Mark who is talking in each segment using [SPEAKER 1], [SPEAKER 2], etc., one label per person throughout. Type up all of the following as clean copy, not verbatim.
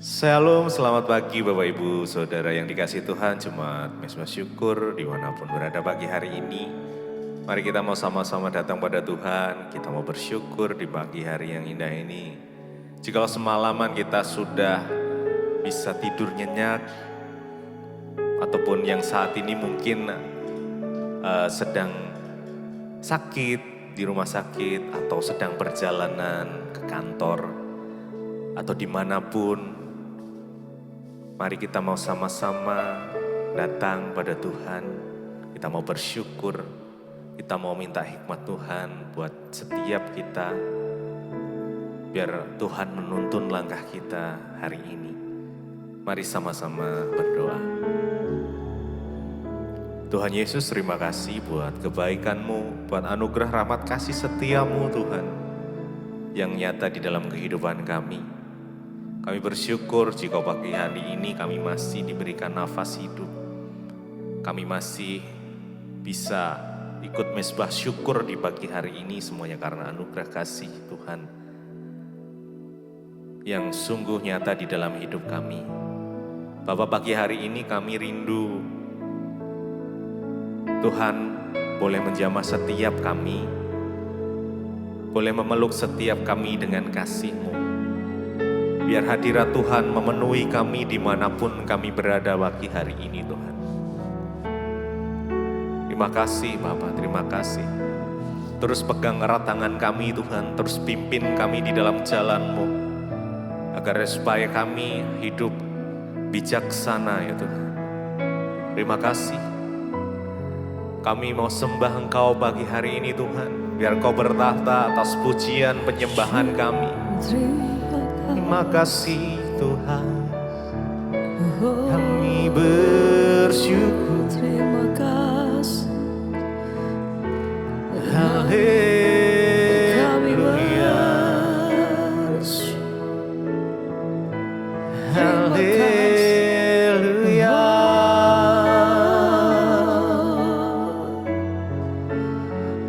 [SPEAKER 1] Shalom, selamat pagi Bapak Ibu Saudara yang dikasihi Tuhan, Jemaat Mesbah Syukur dimanapun berada pagi hari ini. Mari kita mau sama-sama datang pada Tuhan, kita mau bersyukur di pagi hari yang indah ini. Jikalau semalaman kita sudah bisa tidur nyenyak, ataupun yang saat ini mungkin sedang sakit di rumah sakit, atau sedang perjalanan ke kantor, atau dimanapun, mari kita mau sama-sama datang pada Tuhan, kita mau bersyukur, kita mau minta hikmat Tuhan buat setiap kita, biar Tuhan menuntun langkah kita hari ini. Mari sama-sama berdoa. Tuhan Yesus, terima kasih buat kebaikan-Mu, buat anugerah rahmat kasih setia-Mu Tuhan, yang nyata di dalam kehidupan kami. Kami bersyukur jika pagi hari ini kami masih diberikan nafas hidup. Kami masih bisa ikut mesbah syukur di pagi hari ini, semuanya karena anugerah kasih Tuhan yang sungguh nyata di dalam hidup kami. Bapa, pagi hari ini kami rindu Tuhan boleh menjamah setiap kami, boleh memeluk setiap kami dengan kasih-Mu. Biar hadirat Tuhan memenuhi kami dimanapun kami berada pagi hari ini Tuhan. Terima kasih Bapak, terima kasih. Terus pegang erat tangan kami Tuhan, terus pimpin kami di dalam jalan-Mu. Agar supaya kami hidup bijaksana ya Tuhan. Terima kasih. Kami mau sembah Engkau pagi hari ini Tuhan. Biar Engkau bertahta atas pujian penyembahan kami. Terima kasih Tuhan, kami bersyukur.
[SPEAKER 2] Terima kasih,
[SPEAKER 1] Haleluya, haleluya.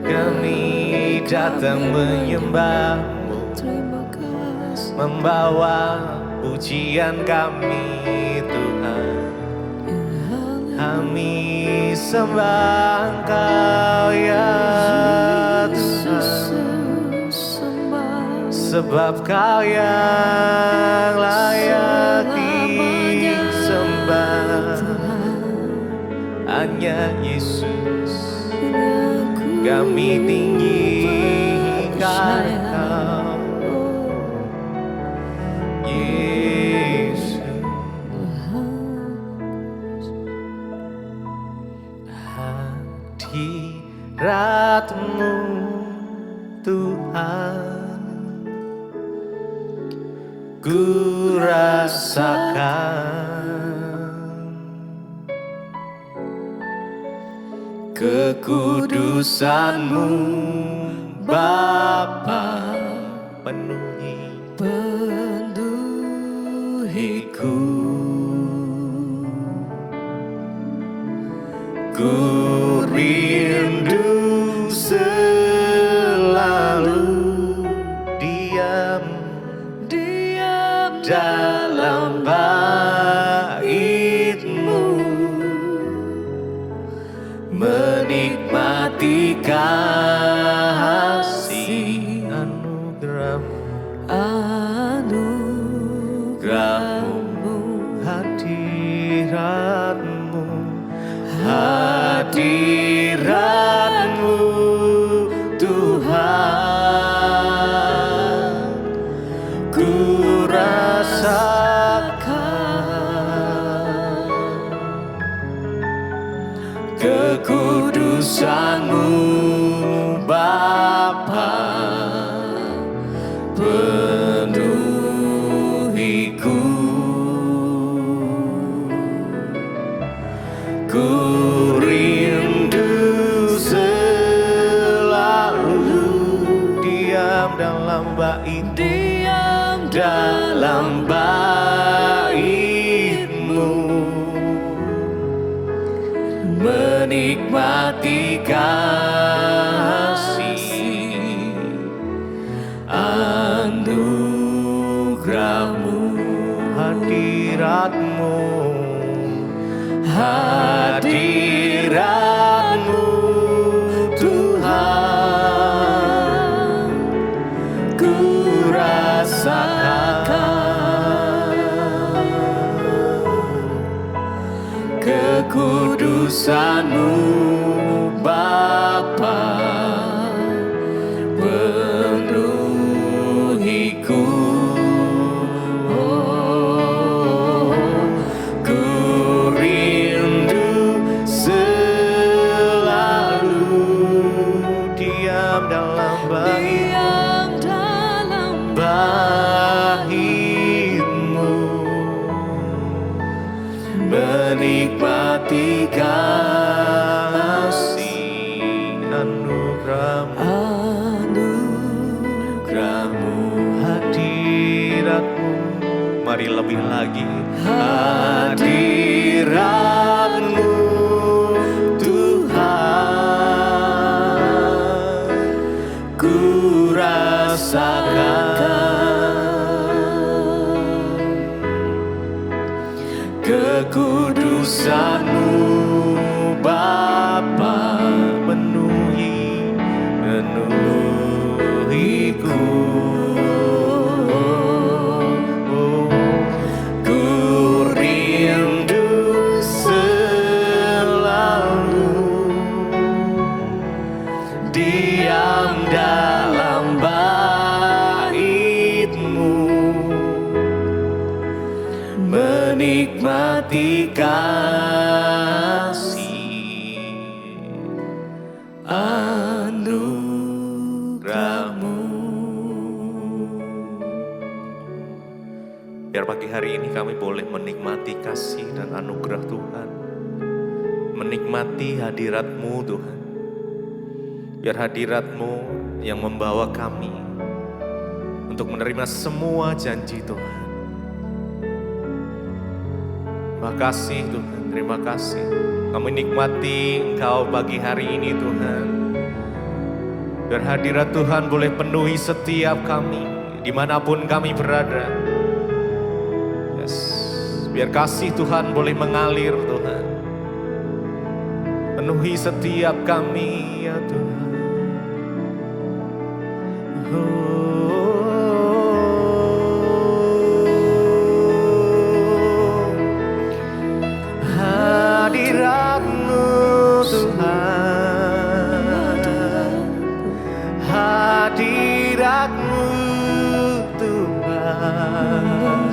[SPEAKER 1] Kami datang menyembah, membawa pujian kami Tuhan. Kami sembah Engkau ya Tuhan, sebab Kau yang layak disembah. Hanya Yesus kami tinggikan Kau. Hadirat-Mu Tuhan, ku rasakan kekudusan-Mu Bapa, penuhiku. Ku rindu selalu diam dalam bait-Mu, menikmati kasih anugerah-Mu, hadirat-Mu, hadirat-Mu Tuhan, ku rasakan kekudusan-Mu Bapa, penuhiku. Ku rindu selalu diam dalam bait-Mu, dalam bait-Mu, menikmati kasih anugerah-Mu. hadirat-Mu, hadirat-Mu Tuhan, ku rasakan kekudusan-Mu Bapa, penuhiku. Menikmati kasih anugerah-Mu, hadirat-Mu. Mari lebih lagi. Hadirat-Mu Tuhan, ku rasakan kekudusan-Mu Bapa, penuhiku. Ku rindu selalu diam dalam bait-Mu, menikmati kasih anugerah-Mu. Biar pagi hari ini kami boleh menikmati kasih dan anugerah Tuhan, menikmati hadirat-Mu Tuhan. Biar hadirat-Mu yang membawa kami untuk menerima semua janji Tuhan. Terima kasih Tuhan, terima kasih. Kami nikmati Engkau pagi hari ini Tuhan. Biar hadirat Tuhan boleh penuhi setiap kami, dimanapun kami berada. Yes. Biar kasih Tuhan boleh mengalir Tuhan. Penuhi setiap kami ya Tuhan. Hadirat-Mu Tuhan, hadirat-Mu Tuhan,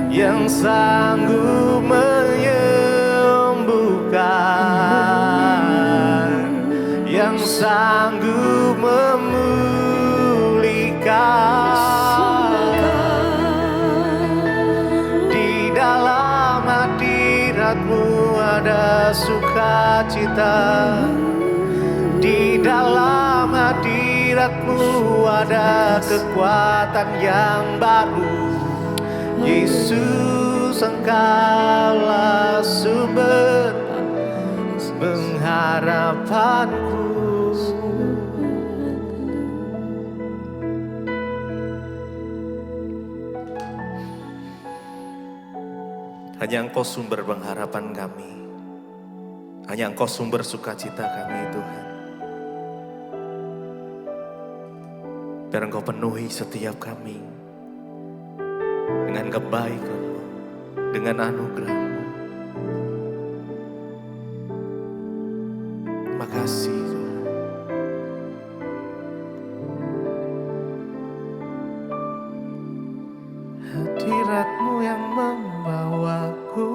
[SPEAKER 1] yang sanggup menyembuhkan, yang sanggup memulihkan. Di dalam hadirat-Mu ada sukacita, di dalam hadirat-Mu ada kekuatan yang baru. Yesus, Engkaulah sumber pengharapanku. Hanya Engkau sumber pengharapan kami. Hanya Engkau sumber sukacita kami Tuhan. Biar Engkau penuhi setiap kami dengan kebaikan-Mu, dengan anugerah-Mu. Terima kasih Tuhan. Hadirat-Mu yang membawaku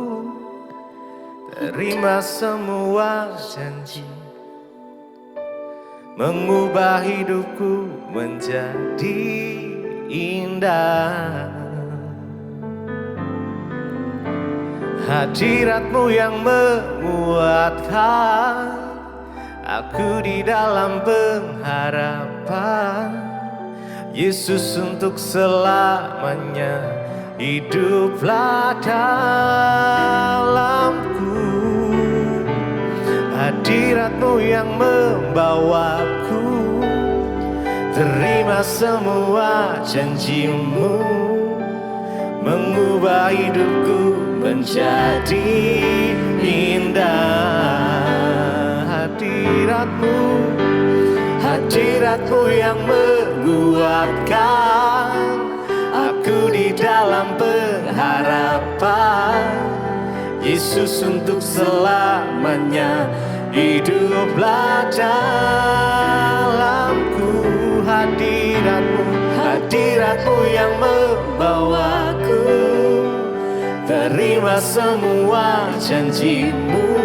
[SPEAKER 1] terima semua janji, mengubah hidupku menjadi indah. Hadirat-Mu yang menguatkan aku di dalam pengharapan. Yesus, untuk selamanya hiduplah dalamku. Hadirat-Mu yang membawaku terima semua janji-Mu, mengubah hidupku menjadi indah. Hadiratmu yang menguatkan aku di dalam pengharapan. Yesus untuk selamanya hiduplah dalamku. Hadiratmu yang membawaku terima semua janjimu,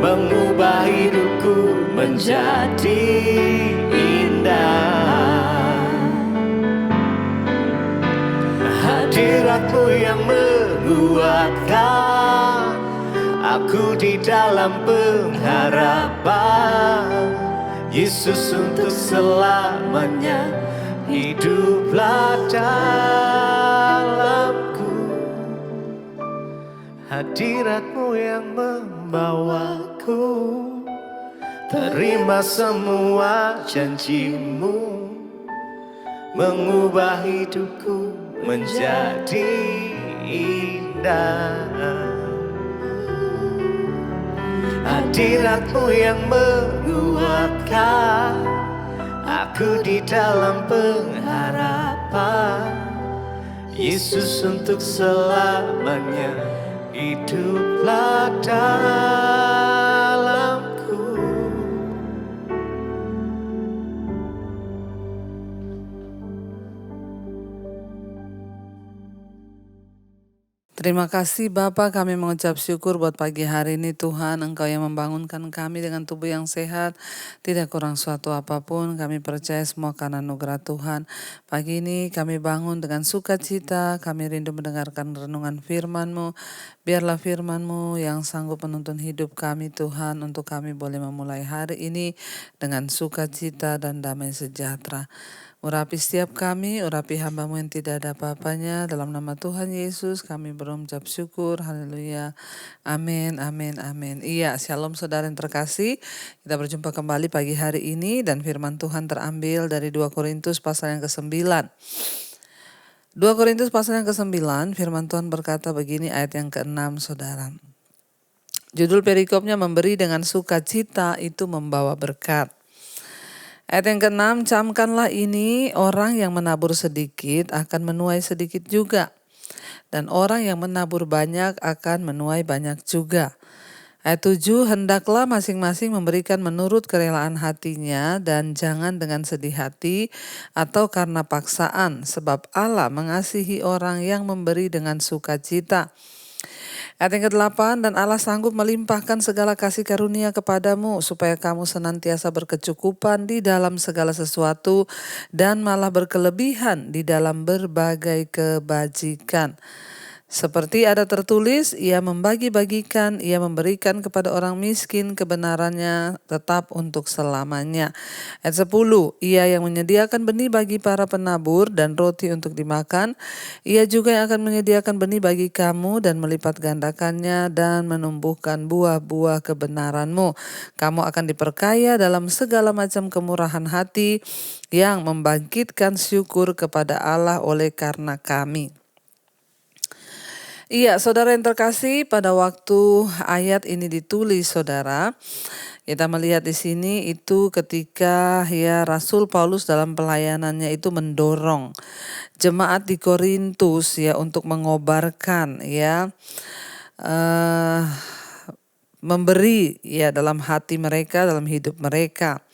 [SPEAKER 1] mengubah hidupku menjadi indah. Hadiratmu yang menguatkan aku di dalam pengharapan. Yesus untuk selamanya hiduplah dalamku. Hadiratmu yang membawaku terima semua janjimu, mengubah hidupku menjadi indah. Hadiratmu yang menguatkan aku di dalam pengharapan. Yesus untuk selamanya hiduplah dalamku.
[SPEAKER 2] Terima kasih Bapa, kami mengucap syukur buat pagi hari ini Tuhan. Engkau yang membangunkan kami dengan tubuh yang sehat, tidak kurang suatu apapun. Kami percaya semua karena anugerah Tuhan. Pagi ini kami bangun dengan sukacita, kami rindu mendengarkan renungan firman-Mu. Biarlah firman-Mu yang sanggup menuntun hidup kami Tuhan, untuk kami boleh memulai hari ini dengan sukacita dan damai sejahtera. Urapi setiap kami, urapi hamba-Mu yang tidak ada apa-apanya. Dalam nama Tuhan Yesus kami berucap syukur. Haleluya. Amin, amin, amin. Iya, shalom saudara yang terkasih. Kita berjumpa kembali pagi hari ini dan firman Tuhan terambil dari 2 Korintus pasal yang ke-9. 2 Korintus pasal yang ke-9, firman Tuhan berkata begini ayat yang ke-6 saudara. Judul perikopnya memberi dengan sukacita itu membawa berkat. Ayat yang ke-6, camkanlah ini, orang yang menabur sedikit akan menuai sedikit juga. Dan orang yang menabur banyak akan menuai banyak juga. Ayat 7, hendaklah masing-masing memberikan menurut kerelaan hatinya dan jangan dengan sedih hati atau karena paksaan, sebab Allah mengasihi orang yang memberi dengan sukacita. Ayat yang ke-8, dan Allah sanggup melimpahkan segala kasih karunia kepadamu, supaya kamu senantiasa berkecukupan di dalam segala sesuatu, dan malah berkelebihan di dalam berbagai kebajikan. Seperti ada tertulis, ia membagi-bagikan, ia memberikan kepada orang miskin, kebenarannya tetap untuk selamanya. Ayat 10, ia yang menyediakan benih bagi para penabur dan roti untuk dimakan, ia juga yang akan menyediakan benih bagi kamu dan melipat gandakannya dan menumbuhkan buah-buah kebenaranmu. Kamu akan diperkaya dalam segala macam kemurahan hati yang membangkitkan syukur kepada Allah oleh karena kami. Iya, saudara yang terkasih, pada waktu ayat ini ditulis, saudara, kita melihat di sini itu ketika ya Rasul Paulus dalam pelayanannya itu mendorong jemaat di Korintus ya untuk mengobarkan ya memberi ya dalam hati mereka, dalam hidup mereka.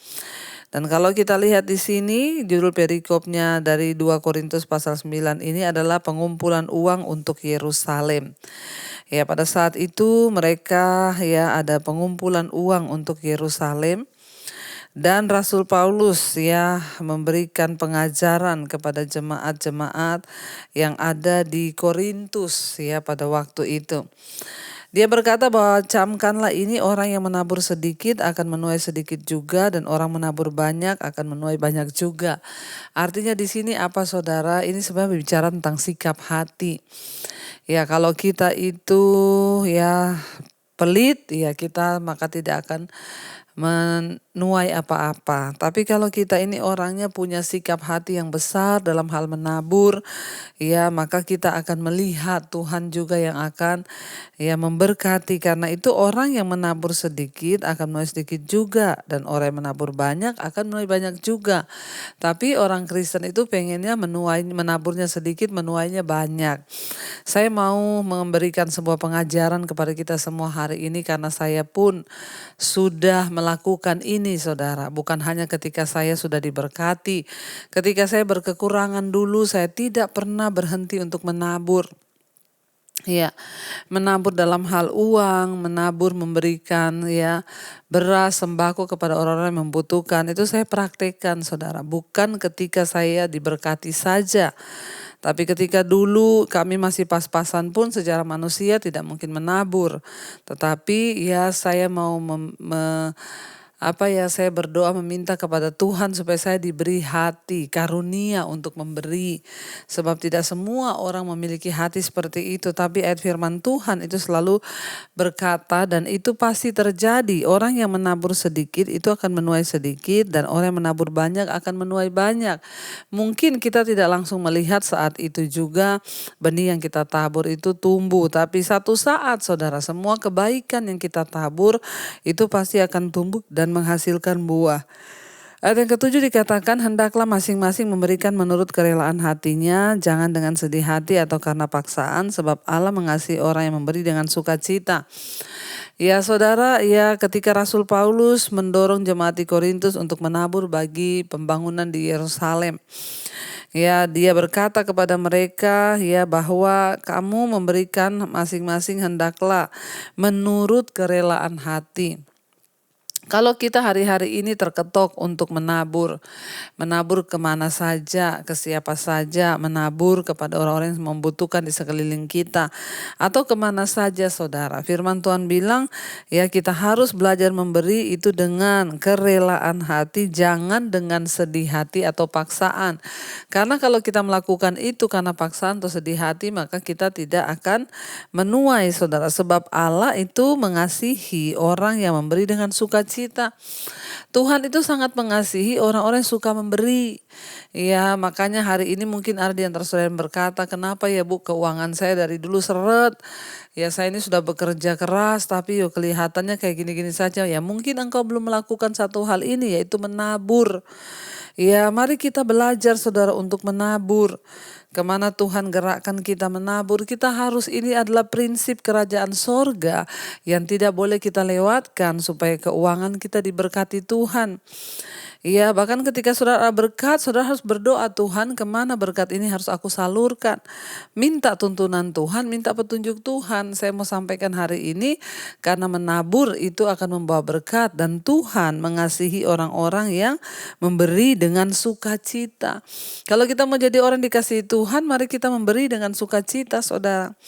[SPEAKER 2] Dan kalau kita lihat di sini judul perikopnya dari 2 Korintus pasal 9 ini adalah pengumpulan uang untuk Yerusalem. Ya, pada saat itu mereka ya ada pengumpulan uang untuk Yerusalem. Dan Rasul Paulus ya memberikan pengajaran kepada jemaat-jemaat yang ada di Korintus ya pada waktu itu. Dia berkata bahwa camkanlah ini, orang yang menabur sedikit akan menuai sedikit juga, dan orang menabur banyak akan menuai banyak juga. Artinya di sini apa saudara? Ini sebenarnya bicara tentang sikap hati. Ya kalau kita itu ya pelit ya kita maka tidak akan nuai apa-apa. Tapi kalau kita ini orangnya punya sikap hati yang besar dalam hal menabur, ya maka kita akan melihat Tuhan juga yang akan ya memberkati. Karena itu orang yang menabur sedikit akan menuai sedikit juga, dan orang yang menabur banyak akan menuai banyak juga. Tapi orang Kristen itu pengennya menaburnya sedikit, menuainya banyak. Saya mau memberikan sebuah pengajaran kepada kita semua hari ini karena saya pun sudah melakukan ini, saudara. Bukan hanya ketika saya sudah diberkati. Ketika saya berkekurangan dulu, saya tidak pernah berhenti untuk menabur. Ya, menabur dalam hal uang, menabur memberikan ya beras, sembako kepada orang-orang yang membutuhkan. Itu saya praktekkan, saudara. Bukan ketika saya diberkati saja. Tapi ketika dulu kami masih pas-pasan pun secara manusia tidak mungkin menabur. Tetapi ya saya mau saya berdoa meminta kepada Tuhan supaya saya diberi hati, karunia untuk memberi. Sebab tidak semua orang memiliki hati seperti itu. Tapi ayat firman Tuhan itu selalu berkata, dan itu pasti terjadi. Orang yang menabur sedikit itu akan menuai sedikit, dan orang yang menabur banyak akan menuai banyak. Mungkin kita tidak langsung melihat saat itu juga benih yang kita tabur itu tumbuh. Tapi satu saat, saudara, semua kebaikan yang kita tabur itu pasti akan tumbuh dan menghasilkan buah. Ayat yang ketujuh dikatakan, hendaklah masing-masing memberikan menurut kerelaan hatinya, jangan dengan sedih hati atau karena paksaan, sebab Allah mengasihi orang yang memberi dengan sukacita. Ya saudara, ya ketika Rasul Paulus mendorong jemaat di Korintus untuk menabur bagi pembangunan di Yerusalem. Ya, dia berkata kepada mereka ya bahwa kamu memberikan masing-masing hendaklah menurut kerelaan hati. Kalau kita hari-hari ini terketok untuk menabur kemana saja, ke siapa saja, menabur kepada orang-orang yang membutuhkan di sekeliling kita, atau kemana saja, saudara. Firman Tuhan bilang, ya kita harus belajar memberi itu dengan kerelaan hati, jangan dengan sedih hati atau paksaan. Karena kalau kita melakukan itu karena paksaan atau sedih hati, maka kita tidak akan menuai, saudara. Sebab Allah itu mengasihi orang yang memberi dengan sukacita. Tuhan itu sangat mengasihi orang-orang yang suka memberi. Ya, makanya hari ini mungkin ada di antara saudara yang berkata, kenapa ya Bu, keuangan saya dari dulu seret. Ya saya ini sudah bekerja keras tapi kelihatannya kayak gini-gini saja. Ya mungkin engkau belum melakukan satu hal ini, yaitu menabur. Ya mari kita belajar, saudara, untuk menabur. Kemana Tuhan gerakkan kita menabur, kita harus, ini adalah prinsip kerajaan sorga yang tidak boleh kita lewatkan supaya keuangan kita diberkati Tuhan. Iya, bahkan ketika saudara berkat, saudara harus berdoa, Tuhan kemana berkat ini harus aku salurkan. Minta tuntunan Tuhan, minta petunjuk Tuhan. Saya mau sampaikan hari ini, karena menabur itu akan membawa berkat, dan Tuhan mengasihi orang-orang yang memberi dengan sukacita. Kalau kita mau jadi orang dikasihi Tuhan, mari kita memberi dengan sukacita, saudara.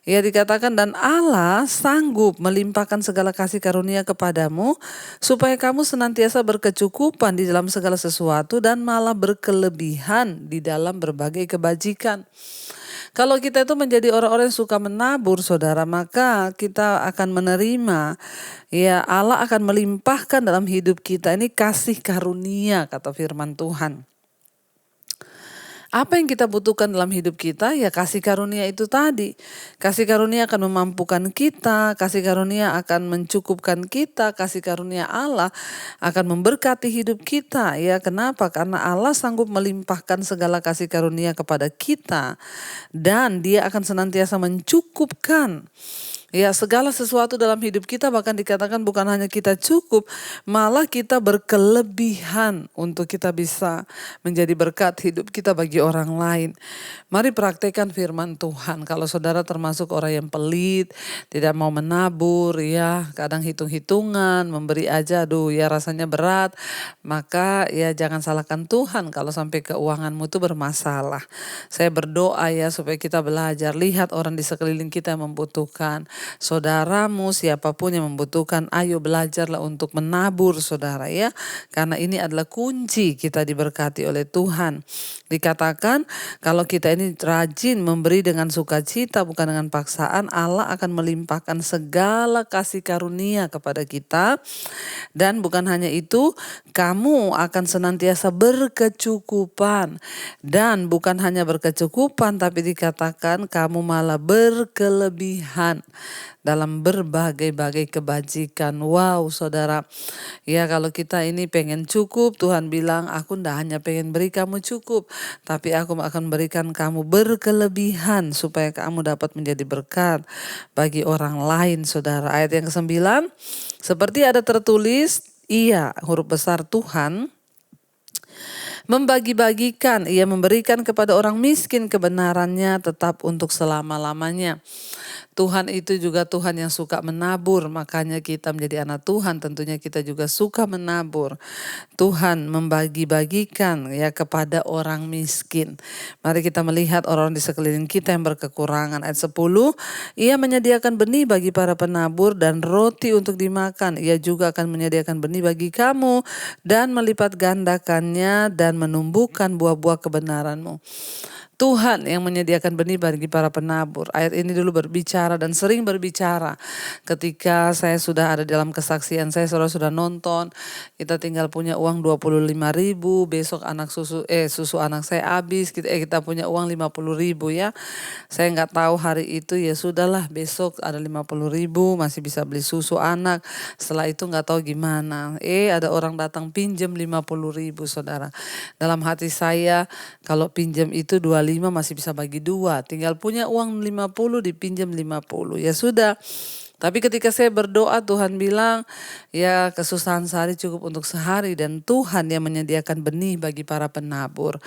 [SPEAKER 2] Ya dikatakan, dan Allah sanggup melimpahkan segala kasih karunia kepadamu, supaya kamu senantiasa berkecukupan di dalam segala sesuatu dan malah berkelebihan di dalam berbagai kebajikan. Kalau kita itu menjadi orang-orang yang suka menabur, saudara, maka kita akan menerima, ya Allah akan melimpahkan dalam hidup kita ini kasih karunia, kata firman Tuhan. Apa yang kita butuhkan dalam hidup kita? Ya kasih karunia itu tadi. Kasih karunia akan memampukan kita, kasih karunia akan mencukupkan kita, kasih karunia Allah akan memberkati hidup kita. Ya kenapa? Karena Allah sanggup melimpahkan segala kasih karunia kepada kita, dan Dia akan senantiasa mencukupkan. Ya segala sesuatu dalam hidup kita, bahkan dikatakan bukan hanya kita cukup, malah kita berkelebihan untuk kita bisa menjadi berkat hidup kita bagi orang lain. Mari praktekkan firman Tuhan. Kalau saudara termasuk orang yang pelit, tidak mau menabur, ya kadang hitung-hitungan, memberi aja, aduh ya rasanya berat, maka ya jangan salahkan Tuhan kalau sampai keuanganmu itu bermasalah. Saya berdoa ya supaya kita belajar, lihat orang di sekeliling kita yang membutuhkan. saudaramu, siapapun yang membutuhkan, ayo belajarlah untuk menabur saudara ya. Karena ini adalah kunci kita diberkati oleh Tuhan. Dikatakan kalau kita ini rajin memberi dengan sukacita bukan dengan paksaan, Allah akan melimpahkan segala kasih karunia kepada kita. Dan bukan hanya itu, kamu akan senantiasa berkecukupan. Dan bukan hanya berkecukupan, tapi dikatakan kamu malah berkelebihan dalam berbagai-bagai kebajikan. Wow saudara, ya kalau kita ini pengen cukup, Tuhan bilang aku ndak hanya pengen beri kamu cukup, tapi aku akan berikan kamu berkelebihan supaya kamu dapat menjadi berkat bagi orang lain saudara. Ayat yang ke-9, seperti ada tertulis, ia huruf besar Tuhan membagi-bagikan, ia memberikan kepada orang miskin kebenarannya tetap untuk selama-lamanya. Tuhan itu juga Tuhan yang suka menabur, makanya kita menjadi anak Tuhan tentunya kita juga suka menabur. Tuhan membagi-bagikan ya kepada orang miskin. Mari kita melihat orang di sekeliling kita yang berkekurangan. Ayat 10, ia menyediakan benih bagi para penabur dan roti untuk dimakan. Ia juga akan menyediakan benih bagi kamu dan melipat gandakannya dan menumbuhkan buah-buah kebenaranmu. Tuhan yang menyediakan benih bagi para penabur. Ayat ini dulu berbicara dan sering berbicara. Ketika saya sudah ada dalam kesaksian saya, saudara sudah nonton, kita tinggal punya uang 25.000, besok susu anak saya habis, kita punya uang 50.000 ya. Saya nggak tahu hari itu, ya sudahlah, besok ada 50.000 masih bisa beli susu anak. Setelah itu nggak tahu gimana. Ada orang datang pinjam 50.000 saudara. Dalam hati saya, kalau pinjam itu 25 masih bisa bagi 2, tinggal punya uang 50 dipinjam 50, ya sudah. Tapi ketika saya berdoa, Tuhan bilang, ya kesusahan sehari cukup untuk sehari, dan Tuhan yang menyediakan benih bagi para penabur.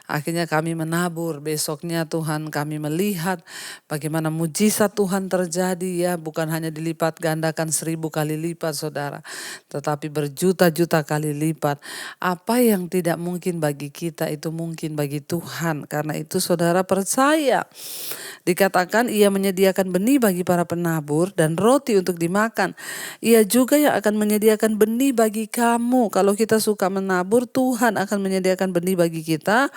[SPEAKER 2] Akhirnya kami menabur, besoknya Tuhan kami melihat bagaimana mujizat Tuhan terjadi ya, bukan hanya dilipat gandakan 1000 kali lipat saudara, tetapi berjuta-juta kali lipat. Apa yang tidak mungkin bagi kita itu mungkin bagi Tuhan, karena itu saudara percaya. Dikatakan ia menyediakan benih bagi para penabur dan roti untuk dimakan. Ia juga yang akan menyediakan benih bagi kamu. Kalau kita suka menabur, Tuhan akan menyediakan benih bagi kita.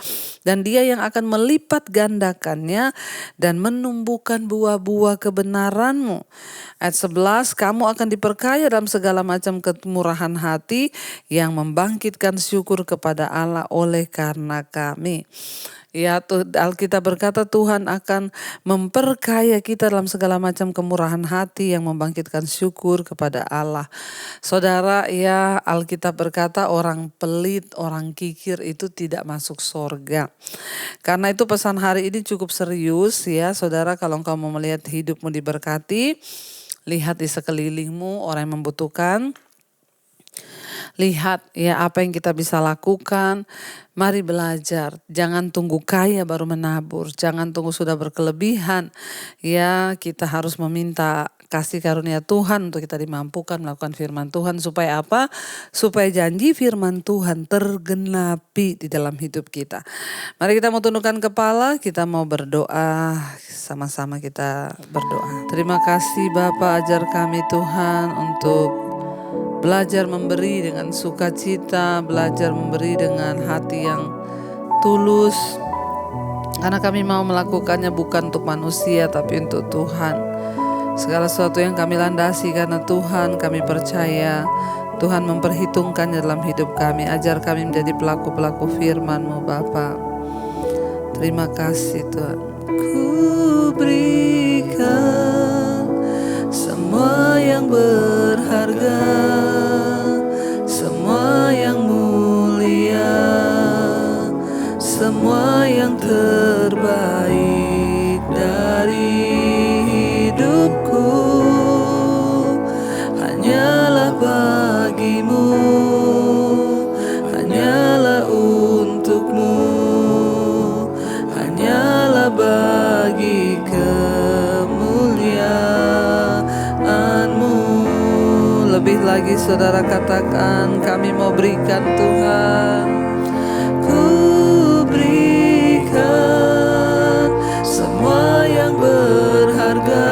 [SPEAKER 2] Dan dia yang akan melipat gandakannya dan menumbuhkan buah-buah kebenaranmu. Ayat 11, kamu akan diperkaya dalam segala macam kemurahan hati yang membangkitkan syukur kepada Allah oleh karena kami. Ya, Alkitab berkata Tuhan akan memperkaya kita dalam segala macam kemurahan hati yang membangkitkan syukur kepada Allah. Saudara, ya Alkitab berkata orang pelit, orang kikir itu tidak masuk sorga. Karena itu pesan hari ini cukup serius ya saudara, kalau engkau mau melihat hidupmu diberkati, lihat di sekelilingmu orang yang membutuhkan. Lihat ya apa yang kita bisa lakukan. Mari belajar, jangan tunggu kaya baru menabur, jangan tunggu sudah berkelebihan. Ya, kita harus meminta kasih karunia Tuhan untuk kita dimampukan melakukan firman Tuhan. Supaya apa? Supaya janji firman Tuhan tergenapi di dalam hidup kita. Mari kita mau tundukkan kepala, kita mau berdoa, sama-sama kita berdoa. Terima kasih Bapa, ajar kami Tuhan untuk belajar memberi dengan sukacita, belajar memberi dengan hati yang tulus. Karena kami mau melakukannya bukan untuk manusia tapi untuk Tuhan. Segala sesuatu yang kami landasi karena Tuhan, kami percaya Tuhan memperhitungkannya dalam hidup kami. Ajar kami menjadi pelaku-pelaku firman-Mu Bapa. Terima kasih Tuhan. Ku berikan semua yang berharga, semua yang mulia, semua yang terbaik dari hidupku hanyalah bagimu, hanyalah untukmu, hanyalah bagi kemuliaan-Mu. Lebih lagi saudara katakan, kami mau berikan Tuhan. Ku berikan semua yang berharga,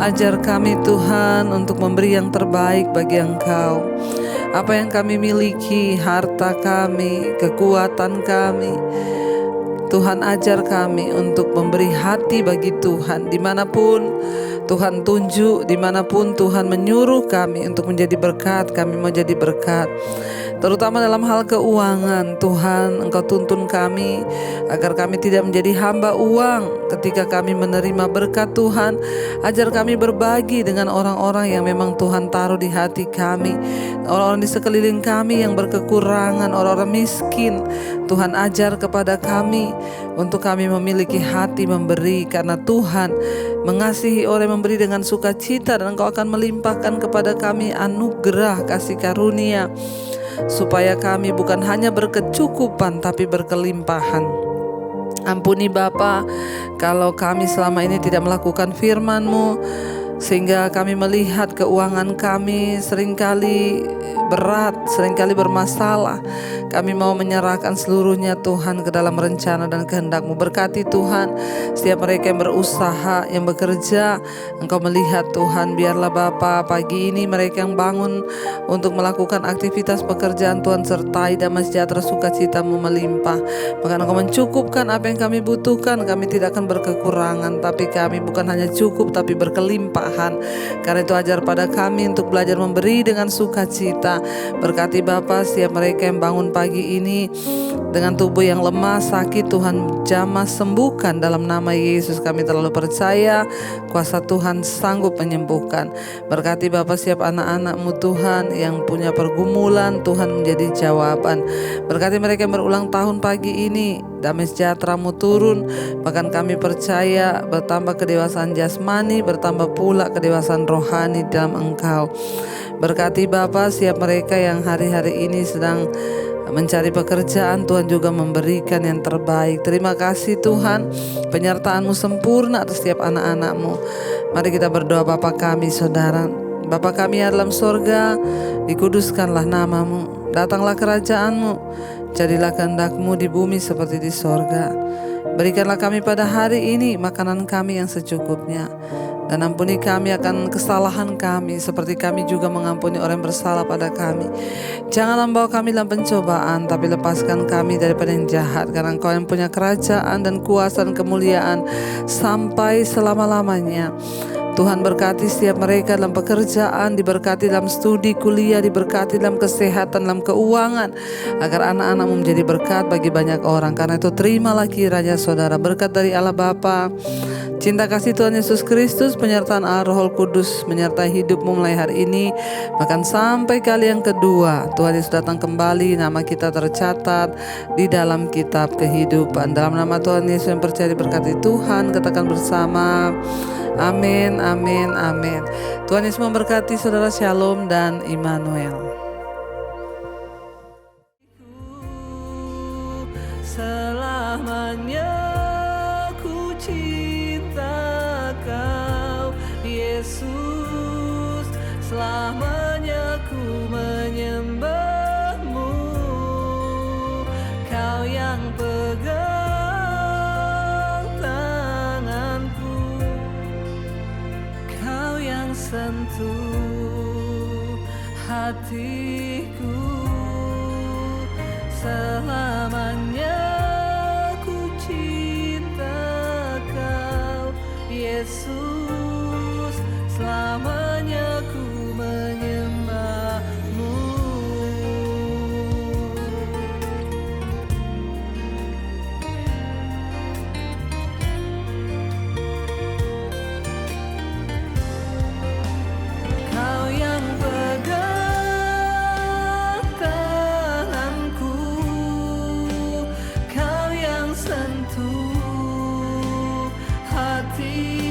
[SPEAKER 2] Ajar kami Tuhan untuk memberi yang terbaik bagi Engkau. Apa yang kami miliki, harta kami, kekuatan kami, Tuhan ajar kami untuk memberi hati bagi Tuhan. Dimanapun Tuhan tunjuk, dimanapun Tuhan menyuruh kami untuk menjadi berkat, kami mau jadi berkat. Terutama dalam hal keuangan, Tuhan Engkau tuntun kami agar kami tidak menjadi hamba uang. Ketika kami menerima berkat Tuhan, ajar kami berbagi dengan orang-orang yang memang Tuhan taruh di hati kami, orang-orang di sekeliling kami yang berkekurangan, orang-orang miskin. Tuhan ajar kepada kami untuk kami memiliki hati memberi, karena Tuhan mengasihi orang yang memberi dengan sukacita, dan Engkau akan melimpahkan kepada kami anugerah kasih karunia, supaya kami bukan hanya berkecukupan tapi berkelimpahan. Ampuni Bapa kalau kami selama ini tidak melakukan firman-Mu, sehingga kami melihat keuangan kami seringkali berat, seringkali bermasalah. Kami mau menyerahkan seluruhnya Tuhan ke dalam rencana dan kehendak-Mu. Berkati Tuhan setiap mereka yang berusaha, yang bekerja. Engkau melihat Tuhan, biarlah Bapa pagi ini mereka yang bangun untuk melakukan aktivitas pekerjaan, Tuhan sertai damai sejahtera sukacita-Mu melimpah. Bahkan Engkau mencukupkan apa yang kami butuhkan. Kami tidak akan berkekurangan, tapi kami bukan hanya cukup tapi berkelimpahan. Karena itu ajar pada kami untuk belajar memberi dengan sukacita. Berkati Bapa setiap mereka yang bangun pagi ini dengan tubuh yang lemah, sakit, Tuhan jamah sembuhkan dalam nama Yesus. Kami terlalu percaya kuasa Tuhan sanggup menyembuhkan. Berkati Bapa setiap anak-anak-Mu Tuhan yang punya pergumulan, Tuhan menjadi jawaban. Berkati mereka yang berulang tahun pagi ini, damai sejahtera-Mu turun. Bahkan kami percaya bertambah kedewasaan jasmani, bertambah pula kedewasaan rohani dalam Engkau. Berkati Bapa setiap mereka yang hari-hari ini sedang mencari pekerjaan, Tuhan juga memberikan yang terbaik. Terima kasih Tuhan, penyertaan-Mu sempurna atas setiap anak-anak-Mu. Mari kita berdoa. Bapa kami, Saudara, Bapa kami yang dalam sorga, dikuduskanlah nama-Mu, datanglah kerajaan-Mu, jadilah kehendak-Mu di bumi seperti di sorga. Berikanlah kami pada hari ini makanan kami yang secukupnya, dan ampuni kami akan kesalahan kami seperti kami juga mengampuni orang yang bersalah pada kami. Janganlah membawa kami dalam pencobaan, tapi lepaskan kami daripada yang jahat, karena Engkau yang punya kerajaan dan kuasa dan kemuliaan sampai selama-lamanya. Tuhan berkati setiap mereka dalam pekerjaan, diberkati dalam studi kuliah, diberkati dalam kesehatan, dalam keuangan, agar anak-anak-Mu menjadi berkat bagi banyak orang. Karena itu terimalah kiranya Saudara berkat dari Allah Bapa, cinta kasih Tuhan Yesus Kristus, penyertaan Allah Roh Kudus menyertai hidupmu mulai hari ini, bahkan sampai kali yang kedua Tuhan Yesus datang kembali. Nama kita tercatat di dalam kitab kehidupan. Dalam nama Tuhan Yesus yang percaya diberkati Tuhan, katakan bersama amin, amin, amin. Tuhan Yesus memberkati saudara. Shalom dan Immanuel. Selamanya ku cinta Kau Yesus, selamanya ku menyembah-Mu. Kau yang pegang tanganku, Kau yang sentuh hatiku. Selamanya ku cinta Kau Yesus, selamanya ku menyembah-Mu. Kau yang pegang tanganku, Kau yang sentuh hati.